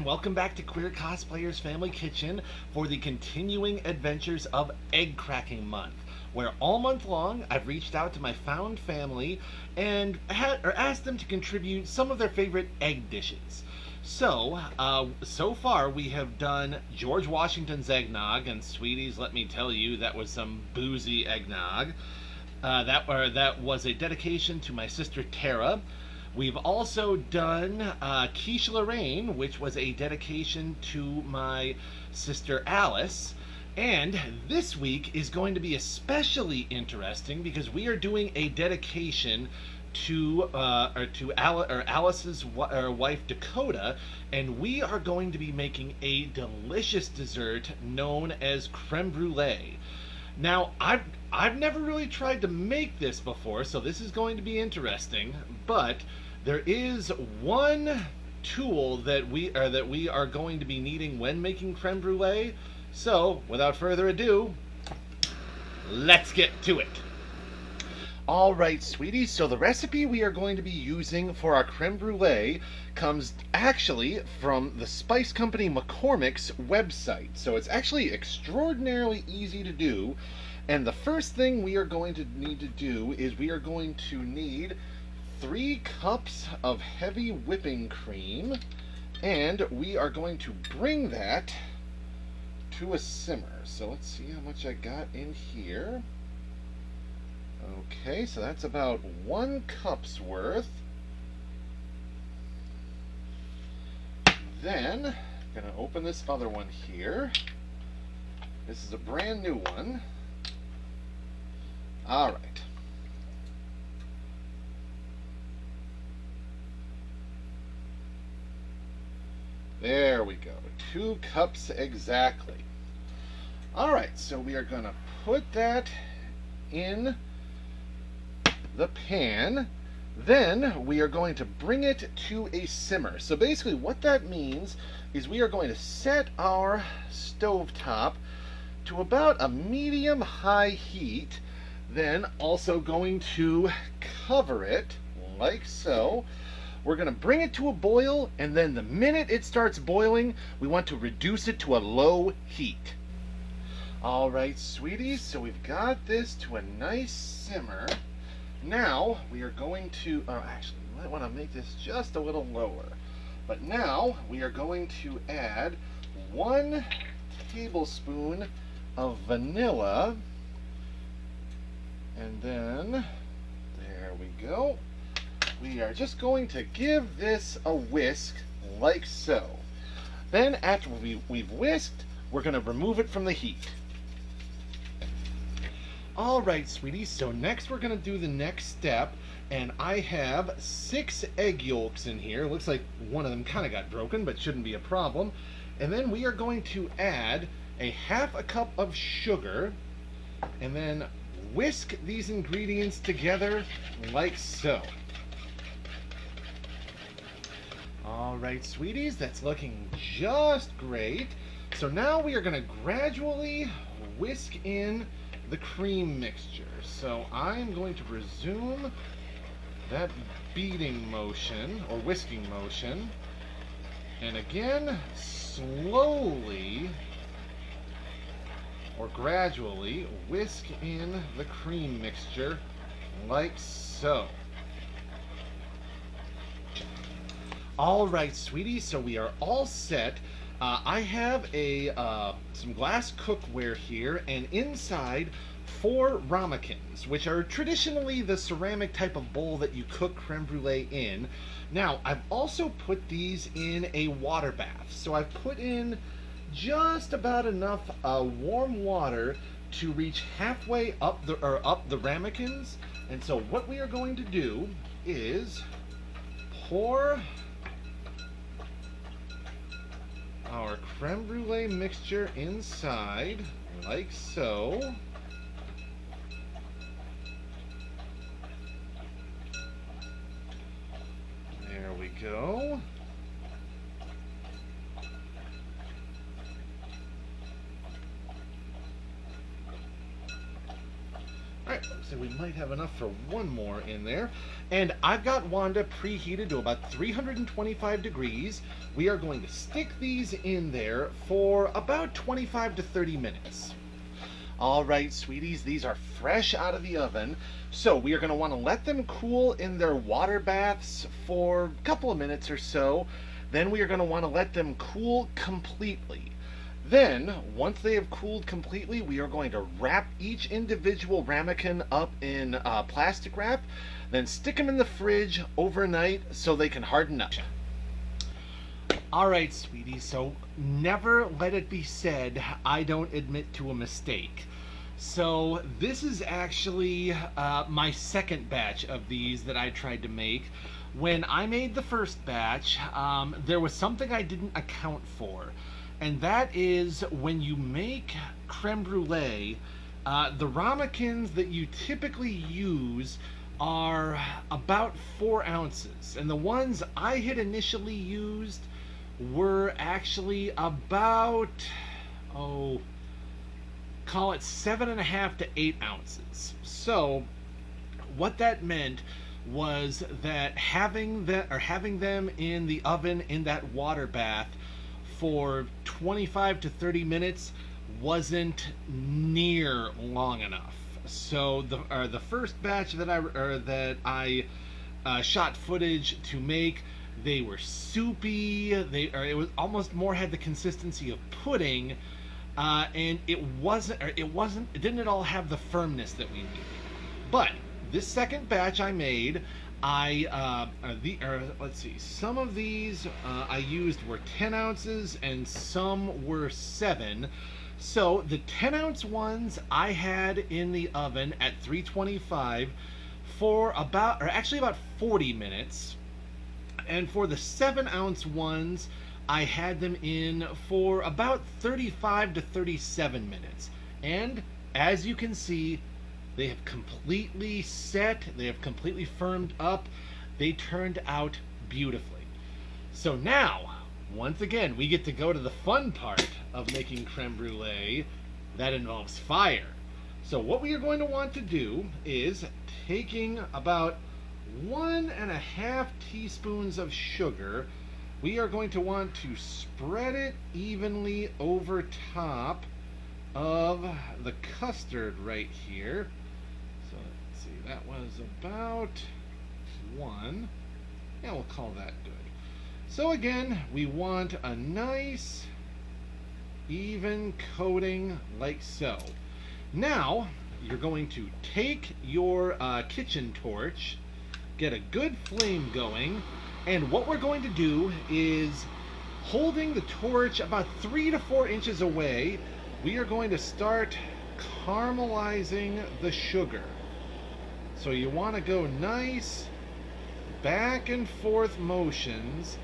welcome back to Queer Cosplayers Family Kitchen for the continuing adventures of Egg Cracking Month, where all month long I've reached out to my found family and asked them to contribute some of their favorite egg dishes. So far we have done George Washington's eggnog, and sweeties, let me tell you, that was some boozy eggnog. That was a dedication to my sister Tara. We've also done Quiche Lorraine, which was a dedication to my sister Alice. And this week is going to be especially interesting because we are doing a dedication to Alice's wife Dakota, and we are going to be making a delicious dessert known as Creme Brulee. Now, I've never really tried to make this before, so this is going to be interesting, but there is one tool that we are going to be needing when making creme brulee. So, without further ado, let's get to it. All right, sweeties, so the recipe we are going to be using for our creme brulee comes actually from the spice company McCormick's website. So it's actually extraordinarily easy to do. And the first thing we are going to need to do is we are going to need 3 cups of heavy whipping cream, and we are going to bring that to a simmer. So let's see how much I got in here. Okay, so that's about 1 cup's worth. Then I'm going to open this other one here. This is a brand new one. All right. There we go. 2 cups exactly. All right, so we are going to put that in the pan. Then we are going to bring it to a simmer. So basically what that means is we are going to set our stovetop to about a medium-high heat, then also going to cover it like so. We're going to bring it to a boil, and then the minute it starts boiling, we want to reduce it to a low heat. All right, sweeties, so we've got this to a nice simmer. Now we are going to, actually, we might want to make this just a little lower. But now we are going to add 1 tablespoon of vanilla. And then, there we go. We are just going to give this a whisk like so. Then after we've whisked, we're going to remove it from the heat. Alright, sweeties, so next we're going to do the next step, and I have 6 egg yolks in here. Looks like one of them kind of got broken, but shouldn't be a problem. And then we are going to add a 1/2 cup of sugar, and then whisk these ingredients together like so. All right, sweeties, that's looking just great. So now we are going to gradually whisk in the cream mixture. So I'm going to resume that beating motion, or whisking motion, and again, slowly or gradually whisk in the cream mixture like so. All right, sweeties, so we are all set. I have some glass cookware here, and inside 4 ramekins, which are traditionally the ceramic type of bowl that you cook creme brulee in. Now, I've also put these in a water bath. So I've put in just about enough warm water to reach halfway up the ramekins. And so what we are going to do is pour our creme brulee mixture inside like so. There we go. Alright, looks like we might have enough for one more in there. And I've got Wanda preheated to about 325 degrees. We are going to stick these in there for about 25 to 30 minutes. All right, sweeties, these are fresh out of the oven. So we are going to want to let them cool in their water baths for a couple of minutes or so. Then we are going to want to let them cool completely. Then, once they have cooled completely, we are going to wrap each individual ramekin up in plastic wrap, then stick them in the fridge overnight so they can harden up. All right, sweetie, so never let it be said I don't admit to a mistake. So this is actually my second batch of these that I tried to make. When I made the first batch, there was something I didn't account for. And that is when you make creme brulee, the ramekins that you typically use are about 4 ounces. And the ones I had initially used were actually about, call it 7.5 to 8 ounces. So what that meant was that having them in the oven in that water bath for 25 to 30 minutes wasn't near long enough. So the first batch that I shot footage to make, they were soupy. It was almost more had the consistency of pudding, and it didn't at all have the firmness that we needed. But this second batch I made, let's see, some of these I used were 10 ounces and some were 7. So the 10-ounce ones I had in the oven at 325 for about 40 minutes. And for the 7-ounce ones, I had them in for about 35 to 37 minutes. And as you can see, they have completely set, they have completely firmed up. They turned out beautifully. So now, once again, we get to go to the fun part of making creme brulee. That involves fire. So what we are going to want to do is taking about 1.5 teaspoons of sugar. We are going to want to spread it evenly over top of the custard right here. So let's see, that was about 1. Yeah, we'll call that good. So again, we want a nice even coating like so. Now, you're going to take your kitchen torch, get a good flame going, and what we're going to do is, holding the torch about 3 to 4 inches away, we are going to start caramelizing the sugar. So you want to go nice back and forth motions,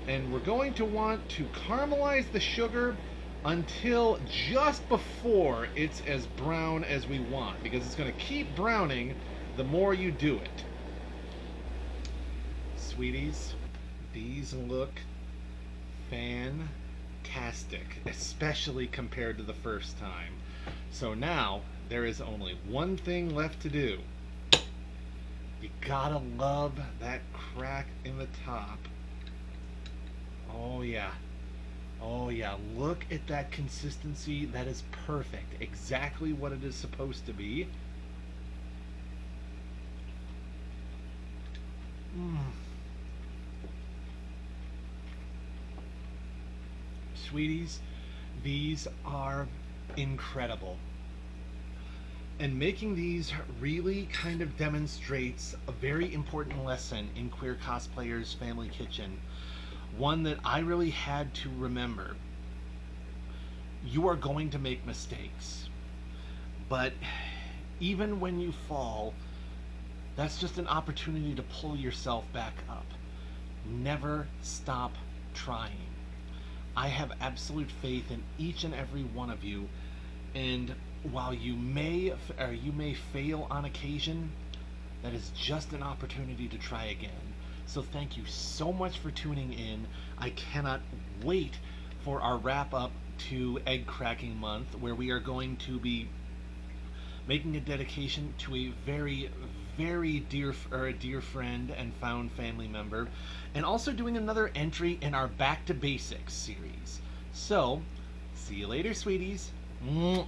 and we're going to want to caramelize the sugar until just before it's as brown as we want, because it's going to keep browning the more you do it. Sweeties, these look fantastic, especially compared to the first time. So now there is only one thing left to do. You gotta love that crack in the top. Oh yeah. Oh yeah, look at that consistency. That is perfect. Exactly what it is supposed to be. Sweeties, these are incredible. And making these really kind of demonstrates a very important lesson in Queer Cosplayers Family Kitchen. One that I really had to remember. You are going to make mistakes. But even when you fall, that's just an opportunity to pull yourself back up. Never stop trying. I have absolute faith in each and every one of you, and while you may fail on occasion, that is just an opportunity to try again. So thank you so much for tuning in. I cannot wait for our wrap up to Egg Cracking Month, where we are going to be making a dedication to a very dear friend and found family member, and also doing another entry in our Back to Basics series. So, see you later, sweeties. Mwah.